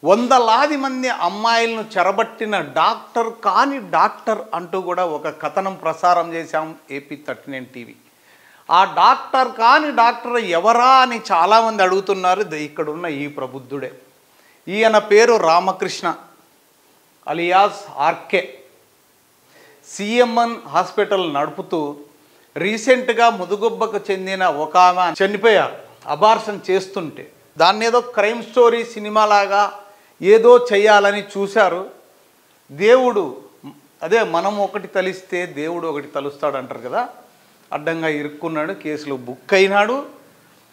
వందలాది మంది అమ్మాయిలను చెరబట్టిన డాక్టర్ కాని డాక్టర్ అంటూ కూడా ఒక కథనం ప్రసారం చేశాం ఏపీ 39 టీవీ. ఆ డాక్టర్ కాని డాక్టర్ ఎవరా అని చాలామంది అడుగుతున్నారు. ఇక్కడున్న ఈ ప్రబుద్ధుడే. ఈయన పేరు రామకృష్ణ అలియాస్ ఆర్కే. సిఎంఎన్ హాస్పిటల్ నడుపుతూ రీసెంట్గా ముదుగుబ్బకు చెందిన ఒక ఆమె చనిపోయారు అబార్షన్ చేస్తుంటే. దాన్ని ఏదో క్రైమ్ స్టోరీ సినిమాలాగా ఏదో చేయాలని చూశారు. దేవుడు అదే మనం ఒకటి తలిస్తే దేవుడు ఒకటి తలుస్తాడు అంటారు కదా, అడ్డంగా ఇరుక్కున్నాడు, కేసులో బుక్ అయినాడు.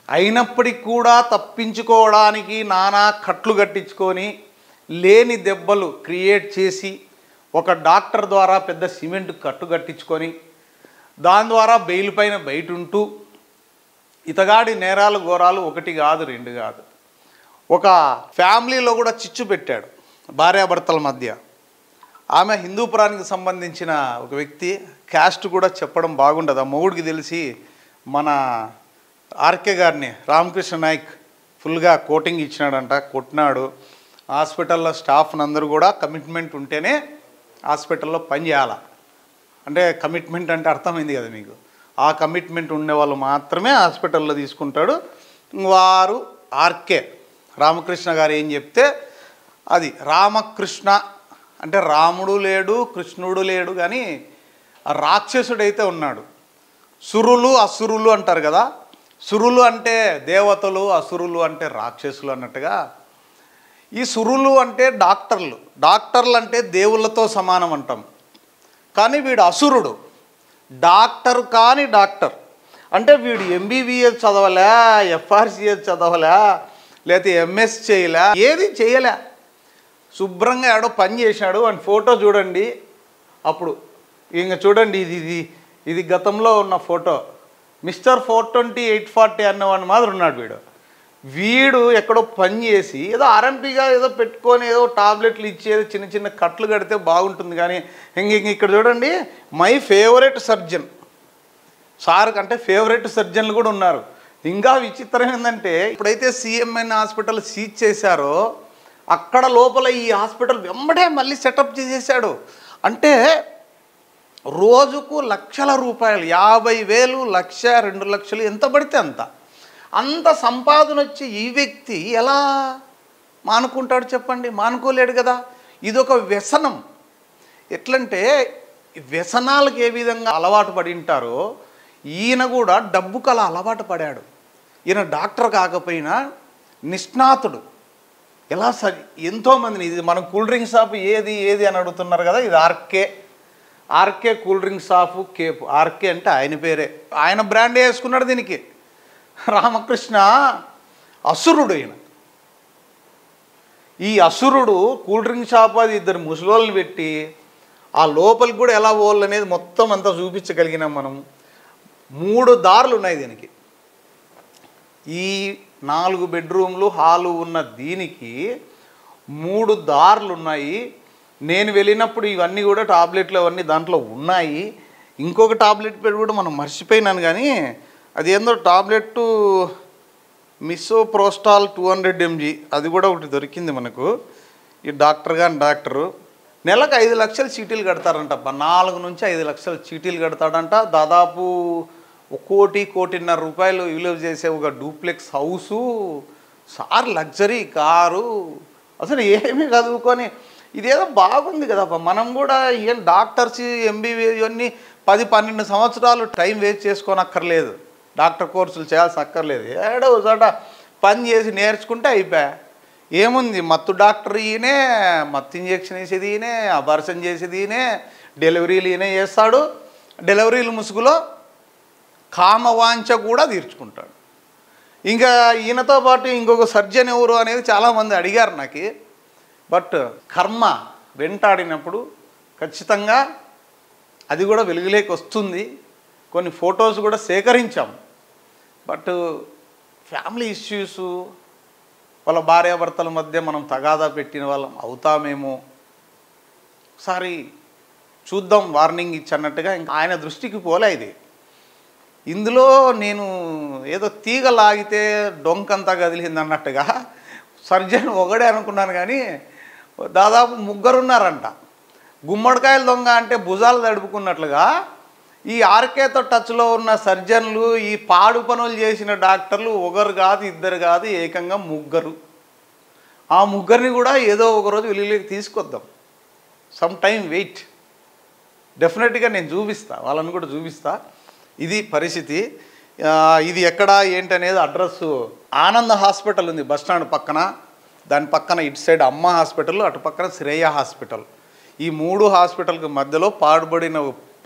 అయినప్పటికీ కూడా తప్పించుకోవడానికి నానా కట్లు కట్టించుకొని లేని దెబ్బలు క్రియేట్ చేసి ఒక డాక్టర్ ద్వారా పెద్ద సిమెంట్ కట్టు కట్టించుకొని దాని ద్వారా బెయిల్ పైన బయట ఉంటూ ఇతగాడి నేరాలు ఘోరాలు ఒకటి కాదు రెండు కాదు. ఒక ఫ్యామిలీలో కూడా చిచ్చు పెట్టాడు భార్యాభర్తల మధ్య. ఆమె హిందూపురానికి సంబంధించిన ఒక వ్యక్తి. క్యాస్ట్ కూడా చెప్పడం బాగుండదు. ఆ మొగుడికి తెలిసి మన ఆర్కే గారిని రామకృష్ణ నాయక్ ఫుల్గా కోటింగ్ ఇచ్చినాడంట, కొట్టినాడు. హాస్పిటల్లో స్టాఫ్ని అందరూ కూడా కమిట్మెంట్ ఉంటేనే హాస్పిటల్లో పని చేయాలి. అంటే కమిట్మెంట్ అంటే అర్థమైంది కదా మీకు. ఆ కమిట్మెంట్ ఉండేవాళ్ళు మాత్రమే హాస్పిటల్లో తీసుకుంటాడు. వారు ఆర్కే రామకృష్ణ గారు ఏం చెప్తే అది. రామకృష్ణ అంటే రాముడు లేడు కృష్ణుడు లేడు, కానీ రాక్షసుడైతే ఉన్నాడు. సురులు అసురులు అంటారు కదా. సురులు అంటే దేవతలు, అసురులు అంటే రాక్షసులు అన్నట్టుగా ఈ సురులు అంటే డాక్టర్లు. డాక్టర్లు అంటే దేవుళ్ళతో సమానం అంటాం. కానీ వీడు అసురుడు, డాక్టర్ కాని డాక్టర్. అంటే వీడు ఎంబీబీఎస్ చదవలే, ఎఫ్ఆర్సిఎస్ చదవలే, లేకపోతే ఎంఎస్ చేయలే, ఏది చేయలే. శుభ్రంగా ఏడో పని చేశాడు. అని ఫోటో చూడండి. అప్పుడు ఇంక చూడండి, ఇది గతంలో ఉన్న ఫోటో. మిస్టర్ 420 840 అన్నవాడిని మాదిరి ఉన్నాడు వీడు ఎక్కడో పని చేసి ఏదో ఆర్ఎంపీగా ఏదో పెట్టుకొని ఏదో టాబ్లెట్లు ఇచ్చేది చిన్న చిన్న కట్లు కడితే బాగుంటుంది. కానీ ఇక్కడ చూడండి, మై ఫేవరెట్ సర్జన్. సార్ కంటే ఫేవరెట్ సర్జన్లు కూడా ఉన్నారు. ఇంకా విచిత్రం ఏంటంటే ఇప్పుడైతే సిఎంఎన్ హాస్పిటల్ సీజ్ చేశారో అక్కడ లోపల ఈ హాస్పిటల్ వెంబడే మళ్ళీ సెటప్ చేసేసాడు. అంటే రోజుకు లక్షల రూపాయలు, 50,000, 1,00,000, 2 లక్షలు ఎంత పడితే అంత సంపాదన వచ్చి ఈ వ్యక్తి ఎలా మానుకుంటాడు చెప్పండి? మానుకోలేడు కదా. ఇదొక వ్యసనం. ఎట్లంటే వ్యసనాలకు ఏ విధంగా అలవాటు పడి ఉంటారో ఈయన కూడా డబ్బుకు అలా అలవాటు పడాడు. ఈయన డాక్టర్ కాకపోయినా నిష్ణాతుడు. ఎలా సరి ఎంతోమందిని, ఇది మనం కూల్ డ్రింక్ షాప్ ఏది అని అడుగుతున్నారు కదా, ఇది ఆర్కే కూల్ డ్రింక్ షాపు కేపు. ఆర్కే అంటే ఆయన పేరే, ఆయన బ్రాండే వేసుకున్నాడు దీనికి. రామకృష్ణ అసురుడు. ఈయన ఈ అసురుడు కూల్ డ్రింక్ షాప్ అది 2 ముసలోళ్ళని పెట్టి ఆ లోపలికి కూడా ఎలా పోవాలి అనేది మొత్తం అంతా చూపించగలిగినాం మనం. 3 దారులు ఉన్నాయి దీనికి. ఈ 4 బెడ్రూమ్లు హాలు ఉన్న దీనికి 3 దారులు ఉన్నాయి. నేను వెళ్ళినప్పుడు ఇవన్నీ కూడా టాబ్లెట్లు అవన్నీ దాంట్లో ఉన్నాయి. ఇంకొక టాబ్లెట్ పేరు కూడా మనం మర్చిపోయినాను, కానీ అది ఏందో టాబ్లెట్ మిసోప్రోస్టాల్ 200 mg అది కూడా ఒకటి దొరికింది మనకు. ఈ డాక్టరు నెలకు 5 లక్షలు చీటీలు కడతారంట. 4 నుంచి 5 లక్షలు చీటీలు కడతాడంట. దాదాపు 1 కోటిన్నర రూపాయలు విలువ చేసే ఒక duplex house, sir luxury car. అసలు ఏమీ చదువుకొని ఇదేదో బాగుంది కదా. మనం కూడా ఏం డాక్టర్స్ ఎంబీబీఎస్ ఇవన్నీ 10-12 సంవత్సరాలు టైం వేస్ట్ చేసుకోనక్కర్లేదు. డాక్టర్ కోర్సులు చేయాల్సిన అక్కర్లేదు. ఏడో చోట పని చేసి నేర్చుకుంటే అయిపోయా. ఏముంది, మత్తు డాక్టర్ ఈయనే, మత్తు ఇంజెక్షన్ వేసేది ఈయనే, అబార్షన్ చేసేది ఈయనే, డెలివరీలు ఈయనే చేస్తాడు. డెలివరీలు ముసుగులో కామవాంఛ కూడా తీర్చుకుంటాడు. ఇంకా ఈయనతో పాటు ఇంకొక సర్జన్ ఎవరు అనేది చాలామంది అడిగారు నాకు. బట్ కర్మ వెంటాడినప్పుడు ఖచ్చితంగా అది కూడా వెలుగులోకి వస్తుంది. కొన్ని ఫొటోస్ కూడా సేకరించాం. బట్ ఫ్యామిలీ ఇష్యూస్, వాళ్ళ భార్యాభర్తల మధ్య మనం తగాదా పెట్టిన వాళ్ళం అవుతామేమో, ఒకసారి చూద్దాం వార్నింగ్ ఇచ్చన్నట్టుగా. ఇంకా ఆయన దృష్టికి పోలే ఇది. ఇందులో నేను ఏదో తీగ లాగితే డొంకంతా కదిలింది అన్నట్టుగా సర్జన్ ఒకడే అనుకున్నాను, కానీ దాదాపు ముగ్గురు ఉన్నారంట. గుమ్మడికాయల దొంగ అంటే భుజాలు తడుపుకున్నట్లుగా ఈ ఆర్కేతో టచ్లో ఉన్న సర్జన్లు, ఈ పాడు పనులు చేసిన డాక్టర్లు ఒకరు కాదు, ఇద్దరు కాదు, ఏకంగా ముగ్గురు. ఆ ముగ్గురిని కూడా ఏదో ఒకరోజు వెలుగులోకి తీసుకొద్దాం. సమ్ టైం వెయిట్, డెఫినెట్గా నేను చూపిస్తా, వాళ్ళని కూడా చూపిస్తా. ఇది పరిస్థితి. ఇది ఎక్కడ ఏంటనేది అడ్రస్సు ఆనంద హాస్పిటల్ ఉంది బస్టాండ్ పక్కన, దాని పక్కన ఇటు సైడ్ అమ్మ హాస్పిటల్, అటు పక్కన శ్రేయ హాస్పిటల్. ఈ 3 హాస్పిటల్కి మధ్యలో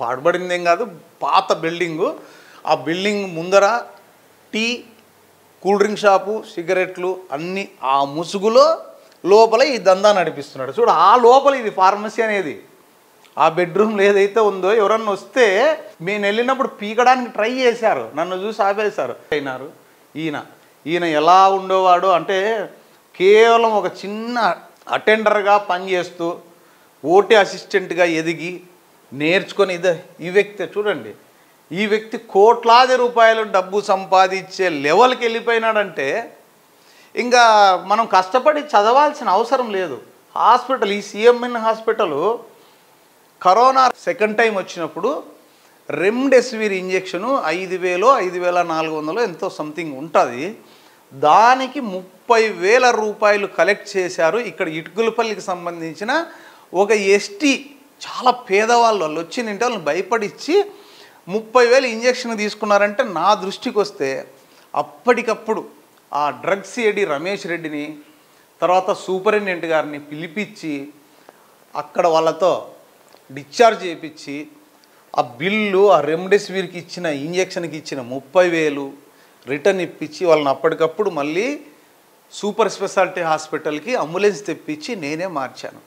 పాడుబడిందేం కాదు, పాత బిల్డింగు. ఆ బిల్డింగ్ ముందర టీ, కూల్ డ్రింక్ షాపు, సిగరెట్లు అన్నీ ఆ ముసుగులో లోపల ఈ దందా నడిపిస్తున్నాడు. చూడు, ఆ లోపల ఇది ఫార్మసీ అనేది. ఆ బెడ్రూమ్లో ఏదైతే ఉందో ఎవరన్నా వస్తే నేను వెళ్ళినప్పుడు పీకడానికి ట్రై చేశారు, నన్ను చూసి ఆపేశారు. అయినారు ఈయన ఎలా ఉండేవాడు అంటే కేవలం ఒక చిన్న అటెండర్గా పనిచేస్తూ ఓటీ అసిస్టెంట్గా ఎదిగి నేర్చుకొని ఈ వ్యక్తి చూడండి, ఈ వ్యక్తి కోట్లాది రూపాయలు డబ్బు సంపాదించే లెవెల్కి వెళ్ళిపోయినాడంటే ఇంకా మనం కష్టపడి చదవాల్సిన అవసరం లేదు. హాస్పిటల్, ఈ సిఎంఎన్ హాస్పిటల్ కరోనా సెకండ్ టైం వచ్చినప్పుడు రెమ్డెసివిర్ ఇంజెక్షను 5,000 5,400 ఎంతో సంథింగ్ ఉంటుంది. దానికి 30,000 రూపాయలు కలెక్ట్ చేశారు. ఇక్కడ ఇటుకులపల్లికి సంబంధించిన ఒక ఎస్టీ చాలా పేదవాళ్ళు, వాళ్ళు వచ్చిందంటే వాళ్ళని భయపడిచ్చి 30,000 ఇంజెక్షన్ తీసుకున్నారంటే నా దృష్టికి వస్తే అప్పటికప్పుడు ఆ డ్రగ్స్ ఏడి రమేష్ రెడ్డిని, తర్వాత సూపరింటెండెంట్ గారిని పిలిపించి అక్కడ వాళ్ళతో డిశ్చార్జ్ చేయించి ఆ బిల్లు, ఆ రెమ్డెసివిర్కి ఇచ్చిన ఇంజెక్షన్కి ఇచ్చిన 30,000 రిటర్న్ ఇప్పించి వాళ్ళని అప్పటికప్పుడు మళ్ళీ సూపర్ స్పెషాలిటీ హాస్పిటల్కి అంబులెన్స్ తెప్పించి నేనే మార్చాను.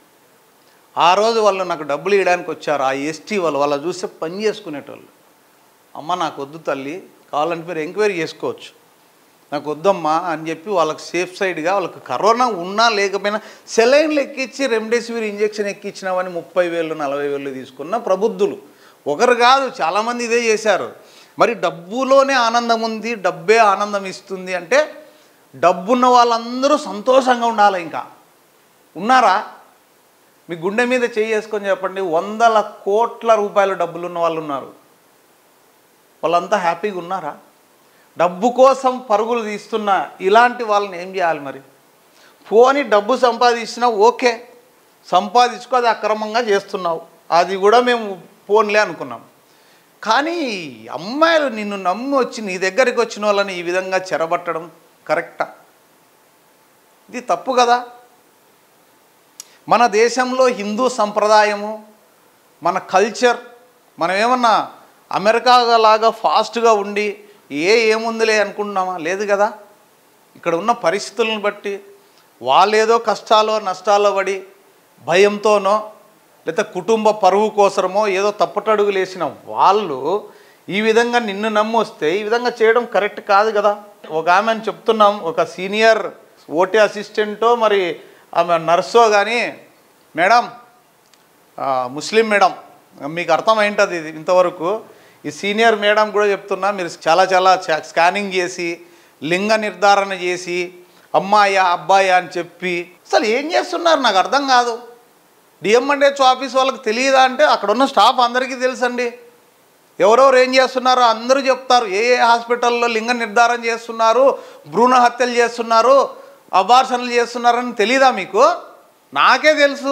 ఆ రోజు వాళ్ళు నాకు డబ్బులు ఇవ్వడానికి వచ్చారు. ఆ ఎస్టీ వాళ్ళు చూస్తే పని చేసుకునేటోళ్ళు. అమ్మ నాకు వద్దు తల్లి, కావాలంటే మీరు ఎంక్వైరీ చేసుకోవచ్చు, నాకు వద్దమ్మా అని చెప్పి వాళ్ళకి సేఫ్ సైడ్గా, వాళ్ళకి కరోనా ఉన్నా లేకపోయినా సెలైన్లు ఎక్కించి రెమ్డెసివిర్ ఇంజెక్షన్ ఎక్కించినామని 30,000 40,000 తీసుకున్న ప్రబుద్ధులు ఒకరు కాదు, చాలామంది ఇదే చేశారు. మరి డబ్బులోనే ఆనందం ఉంది, డబ్బే ఆనందం ఇస్తుంది అంటే డబ్బున్న వాళ్ళందరూ సంతోషంగా ఉండాలి. ఇంకా ఉన్నారా? మీ గుండె మీద చేసుకొని చెప్పండి, 100 కోట్ల రూపాయల డబ్బులున్న వాళ్ళు ఉన్నారు. వాళ్ళంతా హ్యాపీగా ఉన్నారా? డబ్బు కోసం పరుగులు తీస్తున్న ఇలాంటి వాళ్ళని ఏం చేయాలి మరి? పోని డబ్బు సంపాదించినా ఓకే, సంపాదించుకో, అది అక్రమంగా చేస్తున్నావు, అది కూడా మేము పోన్లే అనుకున్నాం. కానీ అమ్మాయిలు నిన్ను నమ్మి వచ్చి నీ దగ్గరికి వచ్చిన వాళ్ళని ఈ విధంగా చెరబట్టడం కరెక్టా? ఇది తప్పు కదా. మన దేశంలో హిందూ సంప్రదాయము, మన కల్చర్, మనం ఏమన్నా అమెరికా లాగా ఫాస్ట్గా ఉండి ఏముందిలే అనుకుంటున్నామా? లేదు కదా. ఇక్కడ ఉన్న పరిస్థితులను బట్టి వాళ్ళు ఏదో కష్టాలో నష్టాల్లో పడి భయంతోనో లేదా కుటుంబ పరువు కోసమో ఏదో తప్పటడుగులు వేసిన వాళ్ళు ఈ విధంగా నిన్ను నమ్మి వస్తే ఈ విధంగా చేయడం కరెక్ట్ కాదు కదా. ఒక ఆమెను చెప్తున్నాం, ఒక సీనియర్ ఓటీ అసిస్టెంటో మరి ఆమె నర్సో కానీ, మేడం, ముస్లిం మేడం, మీకు అర్థమైంటుంది ఇది ఇంతవరకు. ఈ సీనియర్ మేడం కూడా చెప్తున్నా, మీరు చాలా స్కానింగ్ చేసి లింగ నిర్ధారణ చేసి అమ్మాయా అబ్బాయా అని చెప్పి అసలు ఏం చేస్తున్నారు నాకు అర్థం కాదు. డిఎంఎన్హెచ్ ఆఫీస్ వాళ్ళకి తెలియదా అంటే అక్కడ ఉన్న స్టాఫ్ అందరికీ తెలుసండి. ఎవరెవరు ఏం చేస్తున్నారో అందరూ చెప్తారు. ఏ హాస్పిటల్లో లింగ నిర్ధారణ చేస్తున్నారు, భ్రూణ హత్యలు చేస్తున్నారు, అబార్షన్లు చేస్తున్నారని తెలీదా మీకు? నాకే తెలుసు.